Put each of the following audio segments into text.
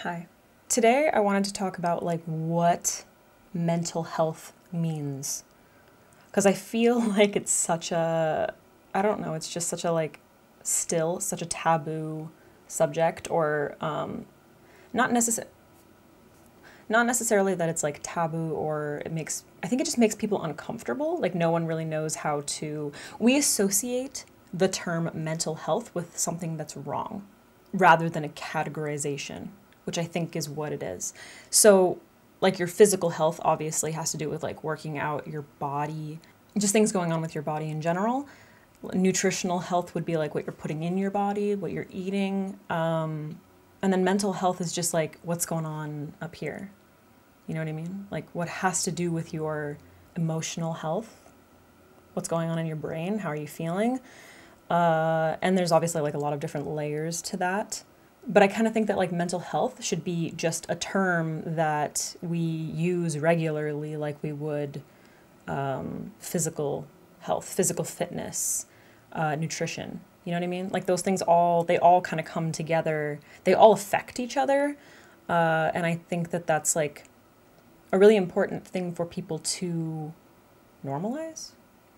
Hi. Today I wanted to talk about what mental health means. Because I feel like it's such a, I don't know, it's just such a still such a taboo subject, or not necessarily that it's taboo, or I think it just makes people uncomfortable. Like no one really knows how to, we associate the term mental health with something that's wrong rather than a categorization, which I think is what it is. So your physical health obviously has to do with working out your body, just things going on with your body in general. Nutritional health would be what you're putting in your body, what you're eating. And then mental health is just what's going on up here. You know what I mean? What has to do with your emotional health, what's going on in your brain, how are you feeling? And there's obviously a lot of different layers to that. But I kind of think that mental health should be just a term that we use regularly, like we would physical health, physical fitness, nutrition. You know what I mean? Those things they all kind of come together. They all affect each other. And I think that that's a really important thing for people to normalize,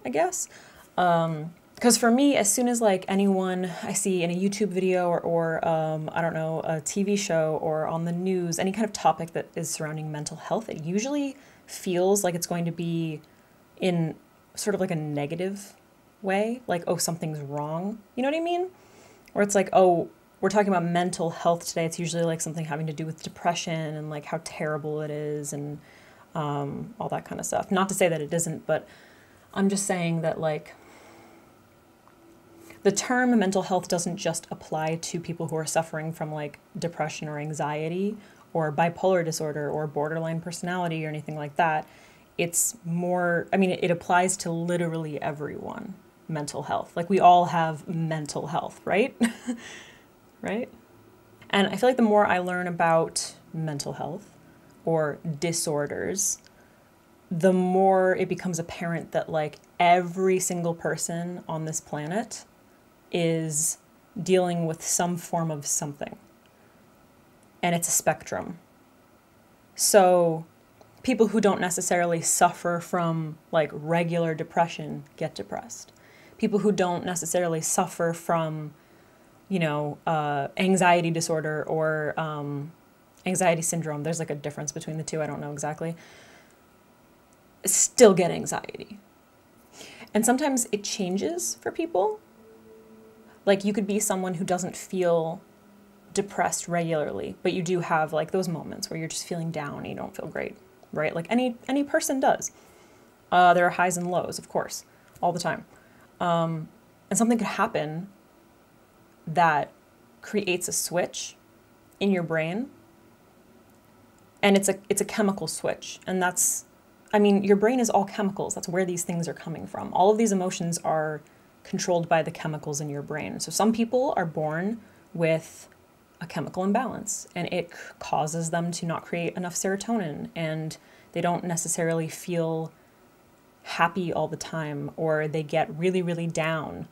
I guess. Because for me, as soon as anyone I see in a YouTube video or I don't know, a TV show or on the news, any kind of topic that is surrounding mental health, it usually feels like it's going to be in sort of a negative way, oh, something's wrong. You know what I mean? Or it's oh, we're talking about mental health today. It's usually something having to do with depression and how terrible it is and all that kind of stuff. Not to say that it isn't, but I'm just saying that the term mental health doesn't just apply to people who are suffering from depression or anxiety or bipolar disorder or borderline personality or anything like that. It's more, I mean, it applies to literally everyone, mental health. We all have mental health, right? Right? And I feel the more I learn about mental health or disorders, the more it becomes apparent that every single person on this planet is dealing with some form of something. And it's a spectrum. So people who don't necessarily suffer from regular depression get depressed. People who don't necessarily suffer from, anxiety disorder or anxiety syndrome, there's a difference between the two, I don't know exactly, still get anxiety. And sometimes it changes for people. You could be someone who doesn't feel depressed regularly, but you do have those moments where you're just feeling down and you don't feel great, right? Any person does. There are highs and lows, of course, all the time. And something could happen that creates a switch in your brain. And it's a chemical switch. And that's, I mean, your brain is all chemicals. That's where these things are coming from. All of these emotions are controlled by the chemicals in your brain. So some people are born with a chemical imbalance and it causes them to not create enough serotonin and they don't necessarily feel happy all the time, or they get really, really down.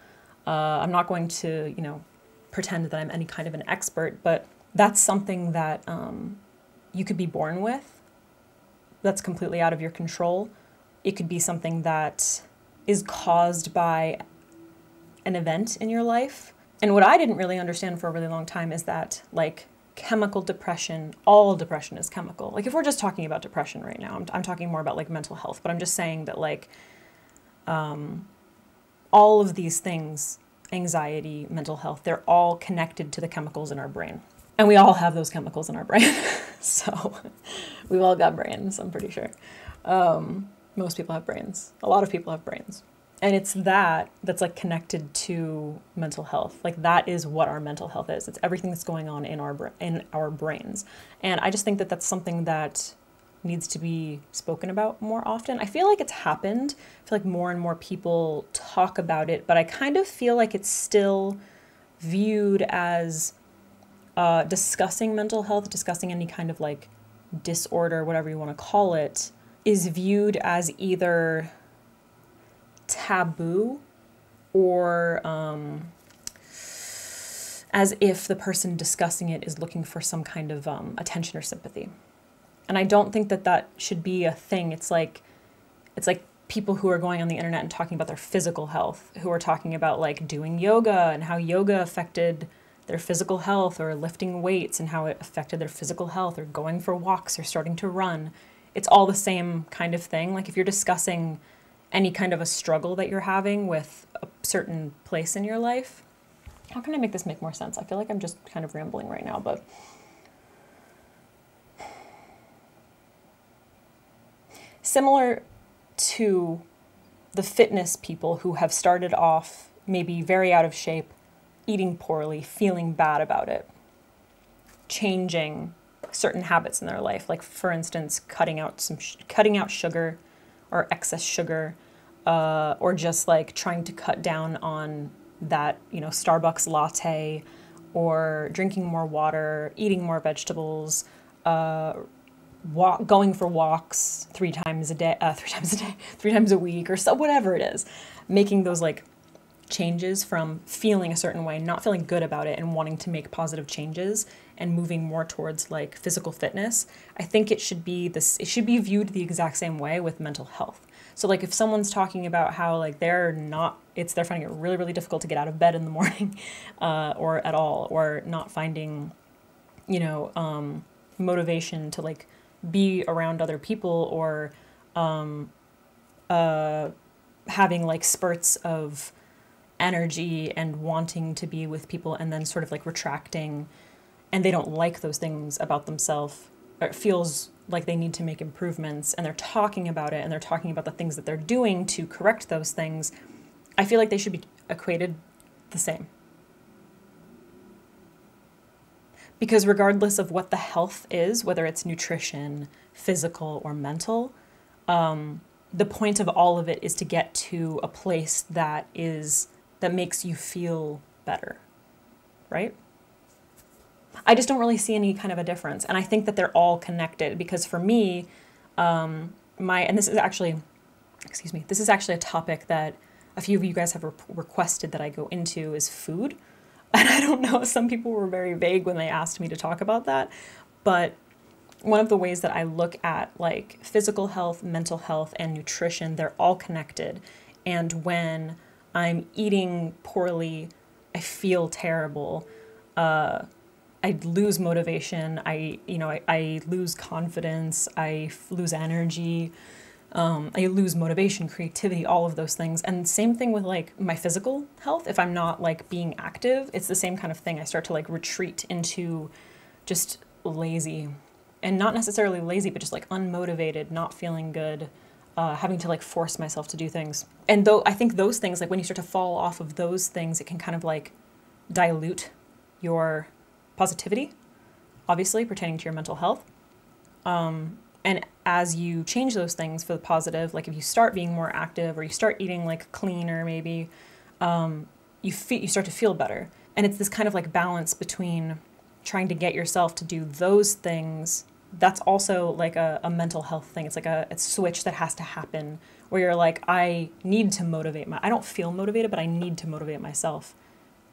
I'm not going to, pretend that I'm any kind of an expert, but that's something that you could be born with that's completely out of your control. It could be something that is caused by an event in your life. And what I didn't really understand for a really long time is that chemical depression, all depression is chemical. If we're just talking about depression right now, I'm talking more about mental health, but I'm just saying that all of these things, anxiety, mental health, they're all connected to the chemicals in our brain. And we all have those chemicals in our brain. So we've all got brains, I'm pretty sure. Most people have brains. A lot of people have brains. And it's that's connected to mental health. That is what our mental health is. It's everything that's going on in our brains. And I just think that that's something that needs to be spoken about more often. I feel it's happened. I feel more and more people talk about it, but I kind of feel it's still viewed as discussing mental health, discussing any kind of disorder, whatever you want to call it, is viewed as either taboo or as if the person discussing it is looking for some kind of attention or sympathy. And I don't think that that should be a thing. It's like people who are going on the internet and talking about their physical health, who are talking about like doing yoga and how yoga affected their physical health, or lifting weights and how it affected their physical health, or going for walks or starting to run. It's all the same kind of thing. Like if you're discussing any kind of a struggle that you're having with a certain place in your life, how can I make this make more sense? I feel like I'm just kind of rambling right now, but similar to the fitness people who have started off maybe very out of shape, eating poorly, feeling bad about it, changing certain habits in their life, like for instance, cutting out sugar or excess sugar, or just like trying to cut down on that, Starbucks latte, or drinking more water, eating more vegetables, going for walks 3 times a week, or so, whatever it is, making those like changes from feeling a certain way, not feeling good about it, and wanting to make positive changes and moving more towards like physical fitness. I think it should be viewed the exact same way with mental health. So like if someone's talking about how like they're finding it really, really difficult to get out of bed in the morning, or at all, or not finding, motivation to like be around other people, or having like spurts of energy and wanting to be with people, and then sort of like retracting, and they don't like those things about themselves, or it feels like they need to make improvements, and they're talking about it, and they're talking about the things that they're doing to correct those things. I feel like they should be equated the same. Because regardless of what the health is, whether it's nutrition, physical, or mental, the point of all of it is to get to a place that makes you feel better, right? I just don't really see any kind of a difference. And I think that they're all connected, because for me, and this is actually a topic that a few of you guys have requested that I go into, is food. And I don't know, some people were very vague when they asked me to talk about that. But one of the ways that I look at like physical health, mental health, and nutrition, they're all connected. And when I'm eating poorly, I feel terrible. I lose motivation. I lose confidence. I lose energy. I lose motivation, creativity, all of those things. And same thing with like my physical health. If I'm not like being active, it's the same kind of thing. I start to like retreat into just lazy, and not necessarily lazy, but just like unmotivated, not feeling good, having to like force myself to do things. And though I think those things, like when you start to fall off of those things, it can kind of like dilute your positivity, obviously pertaining to your mental health. And as you change those things for the positive, like if you start being more active, or you start eating like cleaner, maybe, you start to feel better. And it's this kind of like balance between trying to get yourself to do those things. That's also like a mental health thing. It's like a switch that has to happen, where you're like, I need to I don't feel motivated, but I need to motivate myself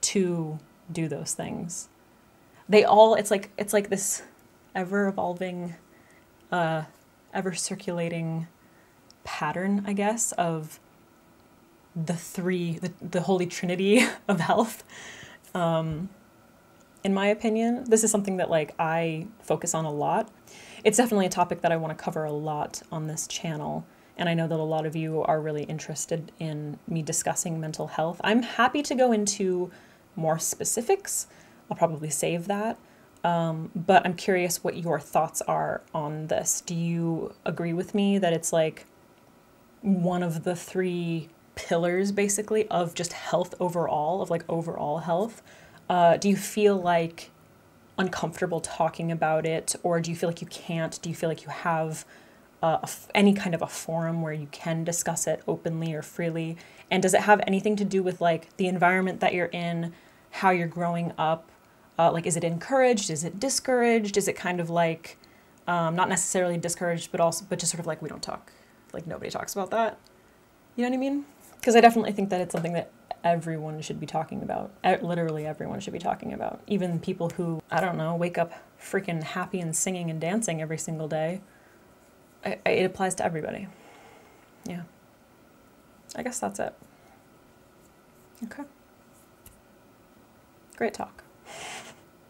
to do those things. It's like this ever evolving, ever circulating pattern, I guess, of the holy trinity of health. In my opinion, this is something that like I focus on a lot. It's definitely a topic that I want to cover a lot on this channel. And I know that a lot of you are really interested in me discussing mental health. I'm happy to go into more specifics. I'll probably save that. But I'm curious what your thoughts are on this. Do you agree with me that it's like one of the 3 pillars basically of just health overall, of like overall health? Do you feel like uncomfortable talking about it, or do you feel like you can't? Do you feel like you have any kind of a forum where you can discuss it openly or freely? And does it have anything to do with like the environment that you're in, how you're growing up? Like, is it encouraged? Is it discouraged? Is it kind of like, not necessarily discouraged, but just sort of like, we don't talk, like nobody talks about that. You know what I mean? Because I definitely think that it's something that everyone should be talking about. Literally everyone should be talking about. Even people who, I don't know, wake up freaking happy and singing and dancing every single day. It applies to everybody. Yeah. I guess that's it. Okay. Great talk.